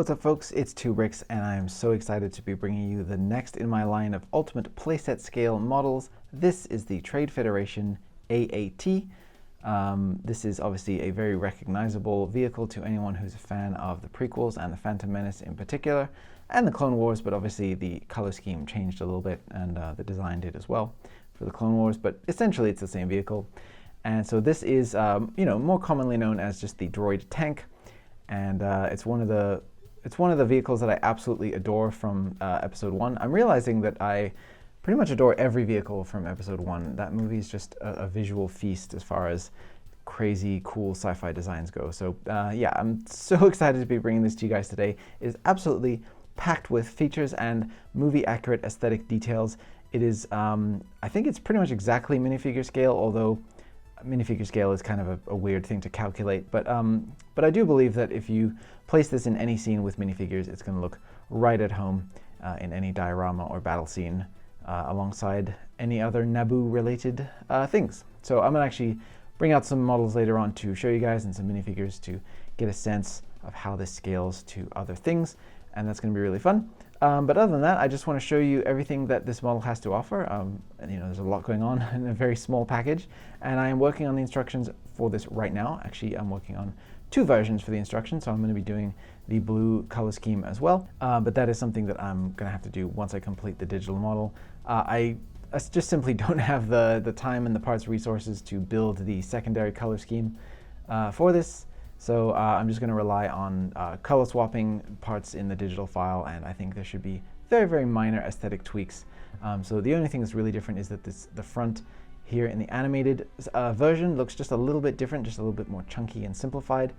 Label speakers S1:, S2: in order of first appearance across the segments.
S1: What's up folks, it's 2bricks and I am so excited to be bringing you the next in my line of ultimate playset scale models. This is the Trade Federation AAT. This is obviously a very recognizable vehicle to anyone who's a fan of the prequels and the Phantom Menace in particular, and the Clone Wars, but obviously the color scheme changed a little bit and the design did as well for the Clone Wars, but essentially it's the same vehicle. And so this is more commonly known as just the droid tank, and it's one of the vehicles that I absolutely adore from episode 1. I'm realizing that I pretty much adore every vehicle from episode 1. That movie is just a visual feast as far as crazy, cool sci-fi designs go. So yeah, I'm so excited to be bringing this to you guys today. It is absolutely packed with features and movie-accurate aesthetic details. It is, I think it's pretty much exactly minifigure scale, although minifigure scale is kind of a weird thing to calculate, but I do believe that if you place this in any scene with minifigures, it's going to look right at home in any diorama or battle scene alongside any other Naboo-related things. So I'm going to actually bring out some models later on to show you guys and some minifigures to get a sense of how this scales to other things, and that's going to be really fun. But other than that, I just want to show you everything that this model has to offer. And there's a lot going on in a very small package, and I am working on the instructions for this right now. Actually, I'm working on 2 versions for the instructions, so I'm going to be doing the blue color scheme as well. But that is something that I'm going to have to do once I complete the digital model. I just simply don't have the time and the parts resources to build the secondary color scheme for this. So I'm just going to rely on color swapping parts in the digital file, and I think there should be very, very minor aesthetic tweaks. So the only thing that's really different is that the front here in the animated version looks just a little bit different, just a little bit more chunky and simplified.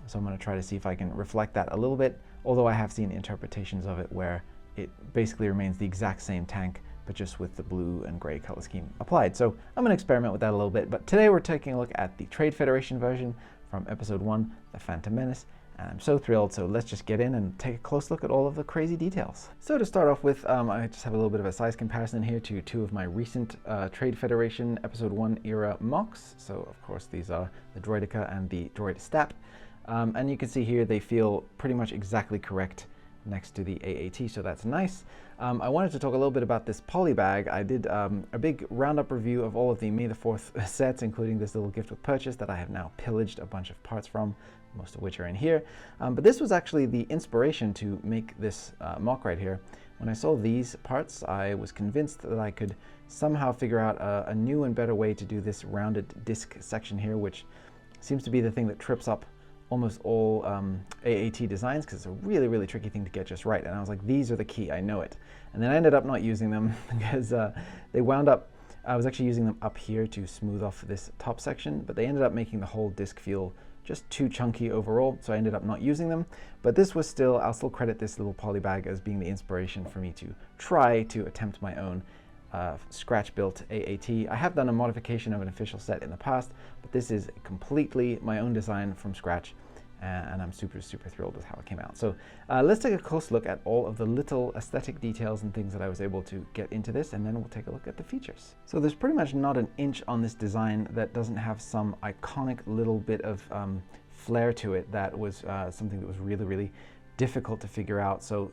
S1: So I'm going to try to see if I can reflect that a little bit, although I have seen interpretations of it where it basically remains the exact same tank, but just with the blue and gray color scheme applied. So I'm going to experiment with that a little bit, but today we're taking a look at the Trade Federation version from episode 1, The Phantom Menace, and I'm so thrilled. So let's just get in and take a close look at all of the crazy details. So to start off with, I just have a little bit of a size comparison here to 2 of my recent Trade Federation episode 1 era MOCs. So of course these are the Droideka and the Droid Stap, and you can see here they feel pretty much exactly correct next to the AAT, so that's nice. I wanted to talk a little bit about this poly bag. I did a big roundup review of all of the May the 4th sets, including this little gift with purchase that I have now pillaged a bunch of parts from, most of which are in here. But this was actually the inspiration to make this MOC right here. When I saw these parts, I was convinced that I could somehow figure out a new and better way to do this rounded disc section here, which seems to be the thing that trips up almost all AAT designs, because it's a really, really tricky thing to get just right. And I was like, these are the key, I know it. And then I ended up not using them because they wound up, I was actually using them up here to smooth off this top section, but they ended up making the whole disc feel just too chunky overall, so I ended up not using them. But this was still, I'll still credit this little poly bag as being the inspiration for me to try to attempt my own scratch-built AAT. I have done a modification of an official set in the past, but this is completely my own design from scratch, and I'm super, super thrilled with how it came out. So let's take a close look at all of the little aesthetic details and things that I was able to get into this, and then we'll take a look at the features. So there's pretty much not an inch on this design that doesn't have some iconic little bit of flair to it that was something that was really, really difficult to figure out. So,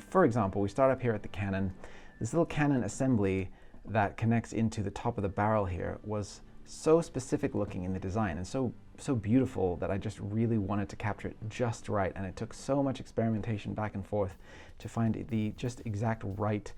S1: for example, we start up here at the cannon. This little cannon assembly that connects into the top of the barrel here was so specific looking in the design and so beautiful that I just really wanted to capture it just right, and it took so much experimentation back and forth to find the just exact right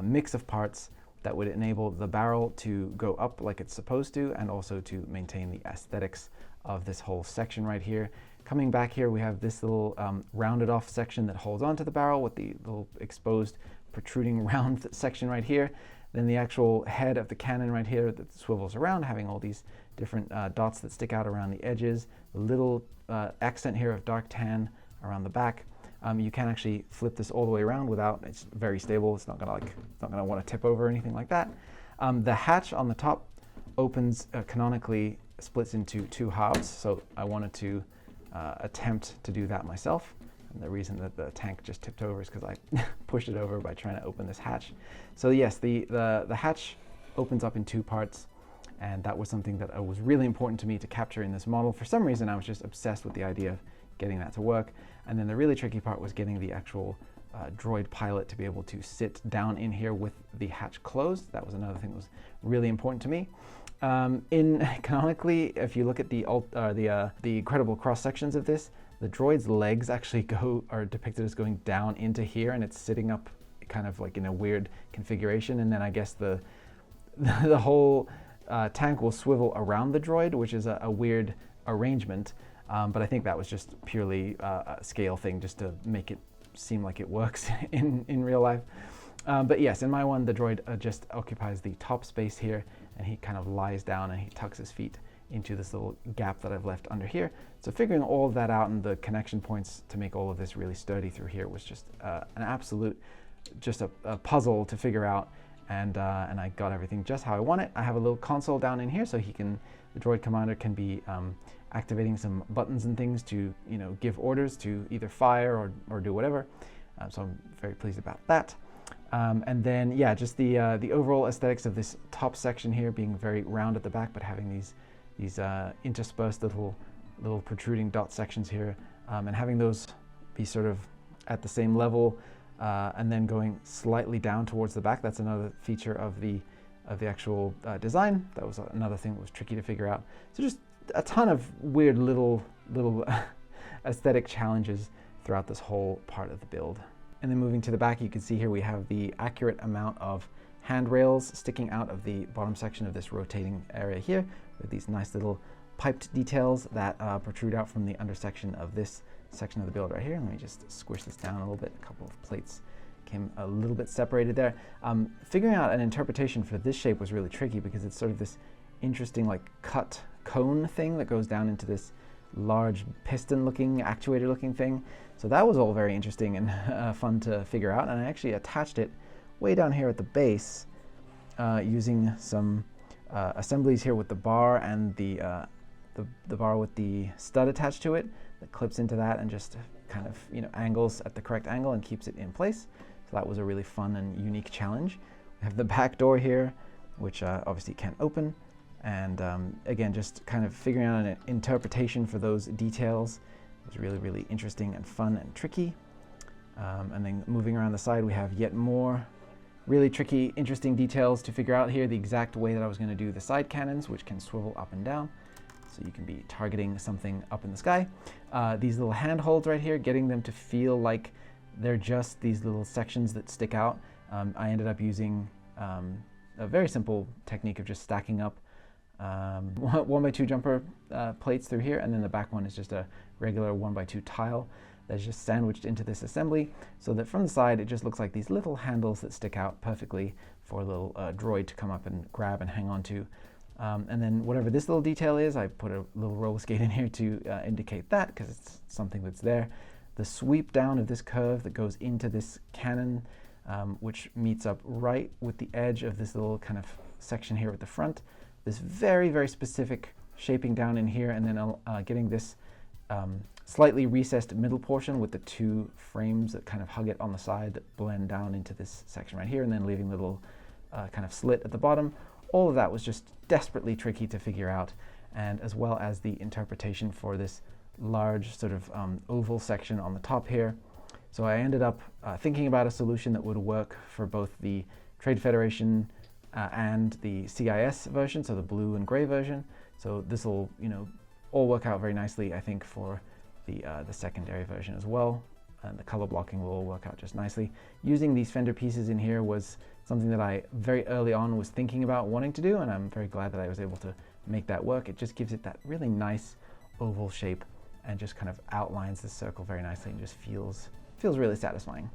S1: mix of parts that would enable the barrel to go up like it's supposed to, and also to maintain the aesthetics of this whole section right here. Coming back here, we have this little rounded off section that holds onto the barrel with the little exposed protruding round section right here. Then the actual head of the cannon right here that swivels around, having all these different dots that stick out around the edges. A little accent here of dark tan around the back. You can actually flip this all the way around without, it's very stable. It's not gonna want to tip over or anything like that. The hatch on the top opens canonically, splits into 2 halves. So I wanted to attempt to do that myself. And the reason that the tank just tipped over is because I pushed it over by trying to open this hatch. So yes, the hatch opens up in 2 parts, and that was something that was really important to me to capture in this model. For some reason, I was just obsessed with the idea of getting that to work. And then the really tricky part was getting the actual droid pilot to be able to sit down in here with the hatch closed. That was another thing that was really important to me. Canonically, if you look at the incredible cross sections of this, the droid's legs actually are depicted as going down into here, and it's sitting up kind of like in a weird configuration. And then I guess the whole tank will swivel around the droid, which is a weird arrangement. But I think that was just purely a scale thing, just to make it seem like it works in real life. But yes, in my one, the droid just occupies the top space here, and he kind of lies down and he tucks his feet into this little gap that I've left under here. So figuring all of that out and the connection points to make all of this really sturdy through here was just an absolute, just a puzzle to figure out. And I got everything just how I want it. I have a little console down in here, so the droid commander can be activating some buttons and things to, give orders to either fire or do whatever. So I'm very pleased about that. And then, yeah, just the overall aesthetics of this top section here being very round at the back, but having these interspersed little protruding dot sections here, and having those be sort of at the same level, and then going slightly down towards the back. That's another feature of the actual design. That was another thing that was tricky to figure out. So just a ton of weird little aesthetic challenges throughout this whole part of the build. And then moving to the back, you can see here we have the accurate amount of handrails sticking out of the bottom section of this rotating area here, with these nice little piped details that protrude out from the undersection of this section of the build right here. Let me just squish this down a little bit. A couple of plates came a little bit separated there. Figuring out an interpretation for this shape was really tricky, because it's sort of this interesting like cut cone thing that goes down into this large piston looking, actuator looking thing. So that was all very interesting and fun to figure out. And I actually attached it way down here at the base using some assemblies here with the bar and the bar with the stud attached to it that clips into that and just kind of angles at the correct angle and keeps it in place. So that was a really fun and unique challenge. We have the back door here, which obviously can't open. And again, just kind of figuring out an interpretation for those details was really, really interesting and fun and tricky. And then moving around the side, we have yet more really tricky, interesting details to figure out here. The exact way that I was going to do the side cannons, which can swivel up and down. So you can be targeting something up in the sky. These little handholds right here, getting them to feel like they're just these little sections that stick out. I ended up using a very simple technique of just stacking up 1x2 jumper plates through here, and then the back one is just a regular 1x2 tile that's just sandwiched into this assembly, so that from the side it just looks like these little handles that stick out perfectly for a little droid to come up and grab and hang on to. And then whatever this little detail is, I put a little roller skate in here to indicate that, because it's something that's there. The sweep down of this curve that goes into this cannon, which meets up right with the edge of this little kind of section here at the front. This very, very specific shaping down in here, and then getting this slightly recessed middle portion with the two frames that kind of hug it on the side that blend down into this section right here, and then leaving the little kind of slit at the bottom. All of that was just desperately tricky to figure out, and as well as the interpretation for this large sort of oval section on the top here. So I ended up thinking about a solution that would work for both the Trade Federation and the CIS version, so the blue and gray version. So this will, all work out very nicely, I think, for the secondary version as well. And the color blocking will all work out just nicely. Using these fender pieces in here was something that I very early on was thinking about wanting to do, and I'm very glad that I was able to make that work. It just gives it that really nice oval shape and just kind of outlines the circle very nicely and just feels really satisfying.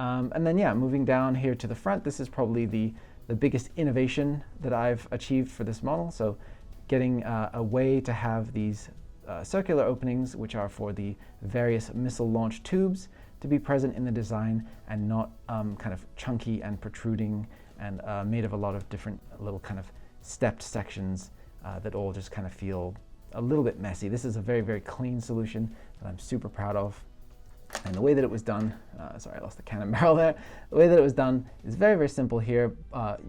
S1: And then, yeah, moving down here to the front, this is probably the biggest innovation that I've achieved for this model. So getting a way to have these circular openings, which are for the various missile launch tubes, to be present in the design and not kind of chunky and protruding and made of a lot of different little kind of stepped sections that all just kind of feel a little bit messy. This is a very, very clean solution that I'm super proud of. And the way that it was done, sorry, I lost the cannon barrel there. The way that it was done is very, very simple here,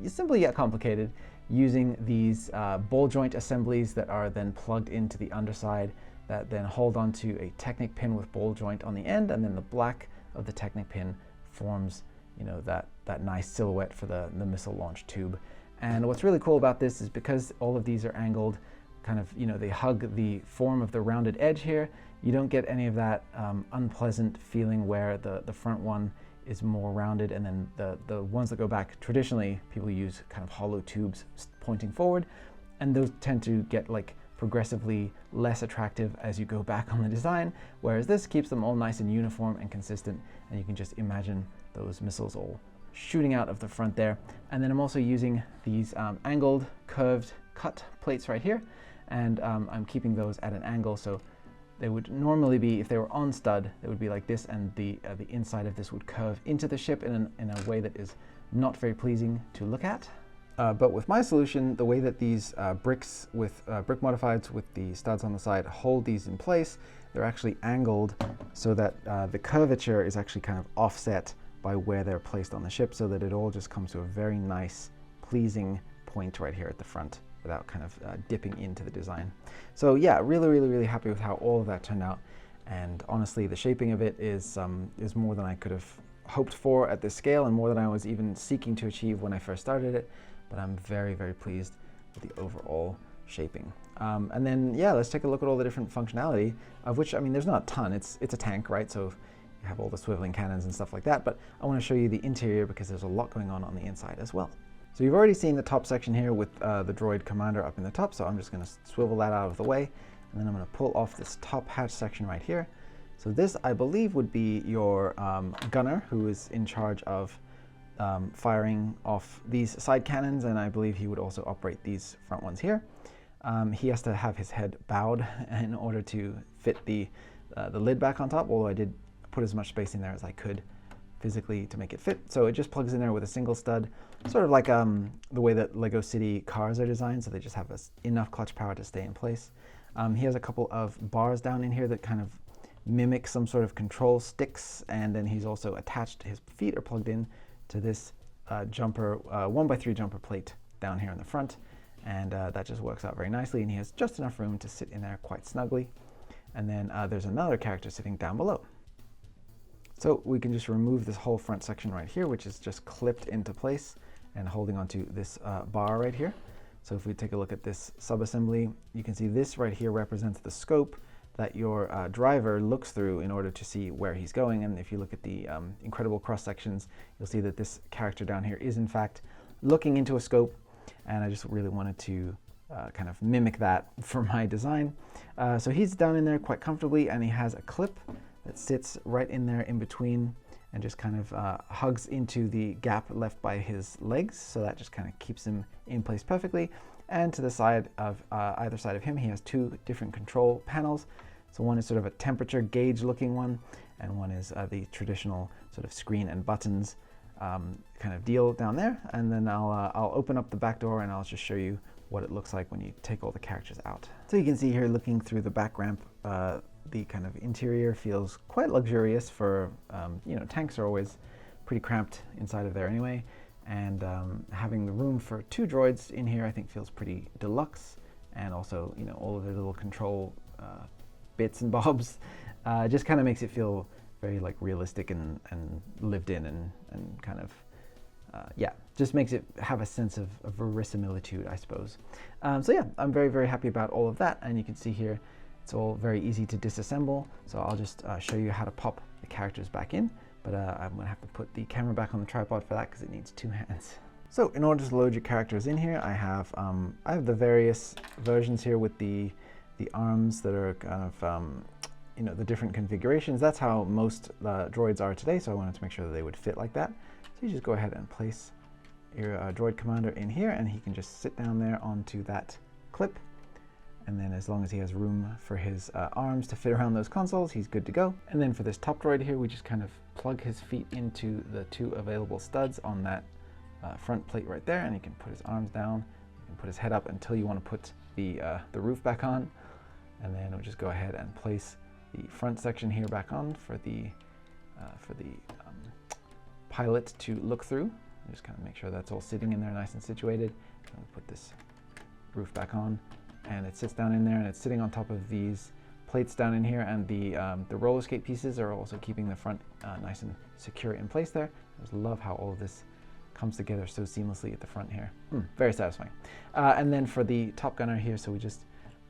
S1: simple yet complicated, using these ball joint assemblies that are then plugged into the underside that then hold onto a Technic pin with ball joint on the end, and then the black of the Technic pin forms, you know, that nice silhouette for the missile launch tube. And what's really cool about this is because all of these are angled, kind of, you know, they hug the form of the rounded edge here, you don't get any of that unpleasant feeling where the front one is more rounded, and then the ones that go back, traditionally people use kind of hollow tubes pointing forward, and those tend to get like progressively less attractive as you go back on the design, whereas this keeps them all nice and uniform and consistent, and you can just imagine those missiles all shooting out of the front there. And then I'm also using these angled, curved cut plates right here, and I'm keeping those at an angle, so they would normally be, if they were on stud, they would be like this, and the inside of this would curve into the ship in a way that is not very pleasing to look at. But with my solution, the way that these bricks with brick modifieds with the studs on the side hold these in place, they're actually angled so that the curvature is actually kind of offset by where they're placed on the ship, so that it all just comes to a very nice, pleasing point right here at the front without kind of dipping into the design. So yeah, really happy with how all of that turned out. And honestly, the shaping of it is more than I could have hoped for at this scale, and more than I was even seeking to achieve when I first started it. But I'm very pleased with the overall shaping. And then, yeah, let's take a look at all the different functionality, of which, I mean, there's not a ton. It's a tank, right? So you have all the swiveling cannons and stuff like that, but I want to show you the interior because there's a lot going on the inside as well. So you've already seen the top section here with the droid commander up in the top, so I'm just going to swivel that out of the way, and then I'm going to pull off this top hatch section right here. So this, I believe, would be your gunner, who is in charge of firing off these side cannons, and I believe he would also operate these front ones here. He has to have his head bowed in order to fit the lid back on top, although I did put as much space in there as I could physically to make it fit. So it just plugs in there with a single stud, sort of like the way that Lego City cars are designed, so they just have enough clutch power to stay in place. He has a couple of bars down in here that kind of mimic some sort of control sticks, and then he's also attached, his feet are plugged in to this jumper, 1x3 jumper plate down here in the front, and that just works out very nicely, and he has just enough room to sit in there quite snugly. And then there's another character sitting down below. So we can just remove this whole front section right here, which is just clipped into place and holding onto this bar right here. So if we take a look at this subassembly, you can see this right here represents the scope that your driver looks through in order to see where he's going. And if you look at the incredible cross sections, you'll see that this character down here is in fact looking into a scope, and I just really wanted to kind of mimic that for my design. So he's down in there quite comfortably, and he has a clip that sits right in there in between and just kind of hugs into the gap left by his legs, so that just kind of keeps him in place perfectly. And to the side of either side of him, he has two different control panels. So one is sort of a temperature gauge looking one, and one is the traditional sort of screen and buttons kind of deal down there. And then I'll open up the back door and I'll just show you what it looks like when you take all the characters out. So you can see here, looking through the back ramp, the kind of interior feels quite luxurious for, you know, tanks are always pretty cramped inside of there anyway. And having the room for two droids in here, I think feels pretty deluxe. And also, you know, all of the little control bits and bobs just kind of makes it feel very like realistic and lived in and kind of, yeah, just makes it have a sense of verisimilitude, I suppose. So yeah, I'm very happy about all of that. And you can see here, it's all very easy to disassemble. So I'll just show you how to pop the characters back in. But I'm going to have to put the camera back on the tripod for that because it needs two hands. So in order to load your characters in here, I have the various versions here with the arms that are kind of, you know, the different configurations. That's how most droids are today, so I wanted to make sure that they would fit like that. So you just go ahead and place your droid commander in here, and he can just sit down there onto that clip. And then as long as he has room for his arms to fit around those consoles, he's good to go. And then for this top droid here, we just kind of plug his feet into the two available studs on that front plate right there, and he can put his arms down, you can put his head up until you want to put the roof back on. And then we'll just go ahead and place the front section here back on for the pilot to look through. Just kind of make sure that's all sitting in there nice and situated. And we'll put this roof back on, and it sits down in there, and it's sitting on top of these plates down in here, and the roller skate pieces are also keeping the front nice and secure in place there. I just love how all of this comes together so seamlessly at the front here. Very satisfying. And then for the Top Gunner here, so we just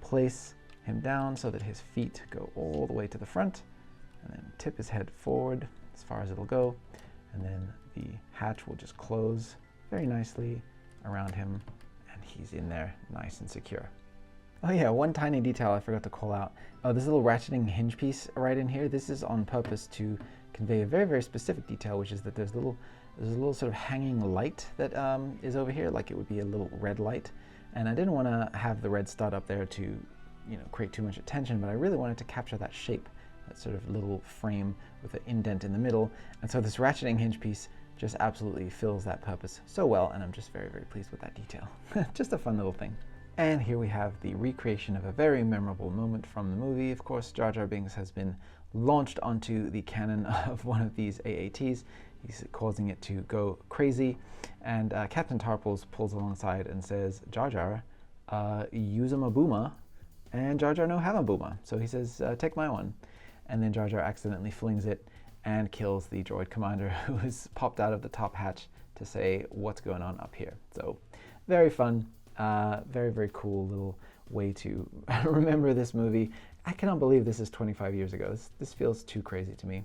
S1: place him down so that his feet go all the way to the front, and then tip his head forward as far as it'll go, and then the hatch will just close very nicely around him, and he's in there nice and secure. Oh yeah, one tiny detail I forgot to call out. This little ratcheting hinge piece right in here, this is on purpose to convey a very, very specific detail, which is that there's a little sort of hanging light that is over here, like it would be a little red light. And I didn't want to have the red stud up there to, you know, create too much attention, but I really wanted to capture that shape, that sort of little frame with an indent in the middle. And so this ratcheting hinge piece just absolutely fills that purpose so well, and I'm just very, very pleased with that detail. Just a fun little thing. And here we have the recreation of a very memorable moment from the movie. Of course, Jar Jar Binks has been launched onto the cannon of one of these AATs. He's causing it to go crazy, and Captain Tarples pulls alongside and says, "Jar Jar, use a booma," and Jar Jar no have a booma. So he says, "Take my one," and then Jar Jar accidentally flings it and kills the droid commander who has popped out of the top hatch to say what's going on up here. So very fun. Very, very cool little way to remember this movie. I cannot believe this is 25 years ago. This feels too crazy to me.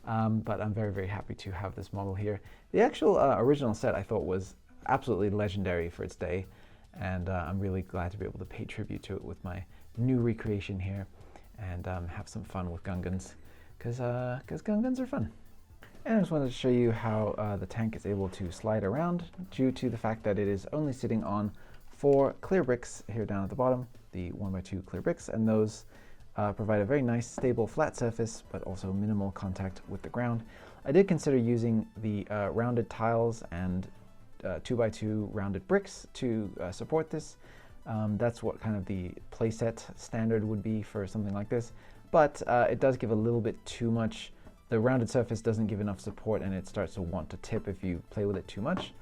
S1: But I'm very, very happy to have this model here. The actual original set I thought was absolutely legendary for its day, and I'm really glad to be able to pay tribute to it with my new recreation here and have some fun with Gungans, because Gungans are fun. And I just wanted to show you how the tank is able to slide around due to the fact that it is only sitting on 4 clear bricks here down at the bottom, the 1x2 clear bricks, and those provide a very nice stable flat surface, but also minimal contact with the ground. I did consider using the rounded tiles and 2x2 rounded bricks to support this. That's what kind of the playset standard would be for something like this, but it does give a little bit too much. The rounded surface doesn't give enough support, and it starts to want to tip if you play with it too much.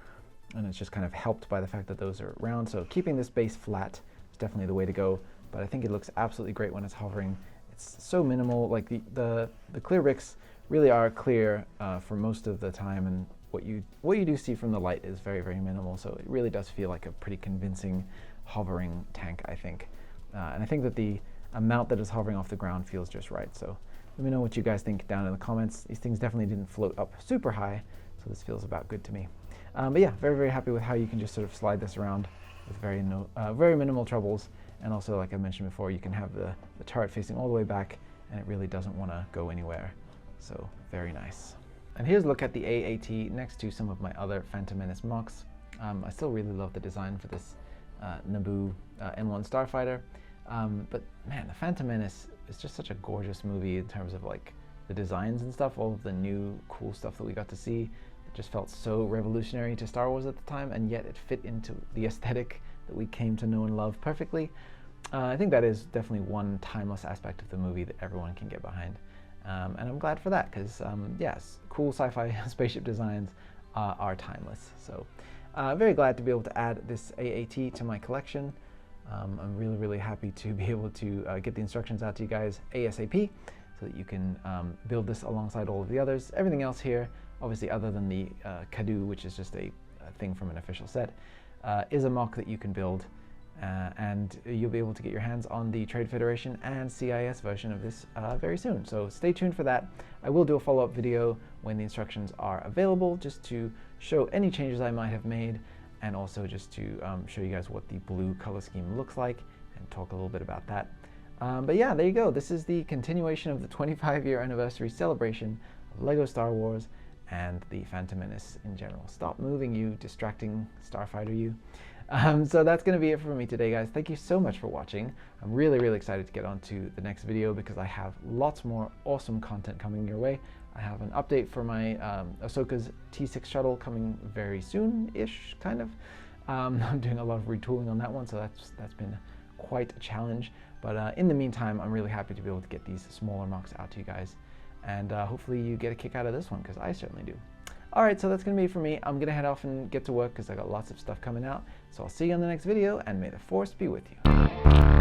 S1: And it's just kind of helped by the fact that those are round. So keeping this base flat is definitely the way to go, but I think it looks absolutely great when it's hovering. It's so minimal, like the clear bricks really are clear for most of the time, and what you do see from the light is very, very minimal, so it really does feel like a pretty convincing hovering tank, I think. And I think that the amount that is hovering off the ground feels just right, so let me know what you guys think down in the comments. These things definitely didn't float up super high, so this feels about good to me. But yeah, very, very happy with how you can just sort of slide this around with very minimal troubles. And also, like I mentioned before, you can have the turret facing all the way back, and it really doesn't want to go anywhere. So very nice. And here's a look at the AAT next to some of my other Phantom Menace MOCs. I still really love the design for this Naboo M1 Starfighter. But man, the Phantom Menace is just such a gorgeous movie in terms of like the designs and stuff, all of the new cool stuff that we got to see. It just felt so revolutionary to Star Wars at the time, and yet it fit into the aesthetic that we came to know and love perfectly. I think that is definitely one timeless aspect of the movie that everyone can get behind. And I'm glad for that, because yes, cool sci-fi spaceship designs are timeless. So very glad to be able to add this AAT to my collection. I'm really, really happy to be able to get the instructions out to you guys ASAP, so that you can build this alongside all of the others. Everything else here, obviously other than the Kadu, which is just a thing from an official set, is a MOC that you can build, and you'll be able to get your hands on the Trade Federation and CIS version of this very soon. So stay tuned for that. I will do a follow-up video when the instructions are available, just to show any changes I might have made, and also just to show you guys what the blue color scheme looks like and talk a little bit about that. But yeah, there you go. This is the continuation of the 25-year anniversary celebration of LEGO Star Wars and the Phantom Menace in general. Stop moving, you distracting starfighter, you. So that's going to be it for me today, guys. Thank you so much for watching. I'm really, really excited to get on to the next video, because I have lots more awesome content coming your way. I have an update for my Ahsoka's T6 shuttle coming very soon-ish, kind of. I'm doing a lot of retooling on that one, so that's been quite a challenge. But in the meantime, I'm really happy to be able to get these smaller MOCs out to you guys. And hopefully you get a kick out of this one, because I certainly do. Alright, so that's going to be it for me. I'm going to head off and get to work, because I got lots of stuff coming out. So I'll see you on the next video, and may the Force be with you.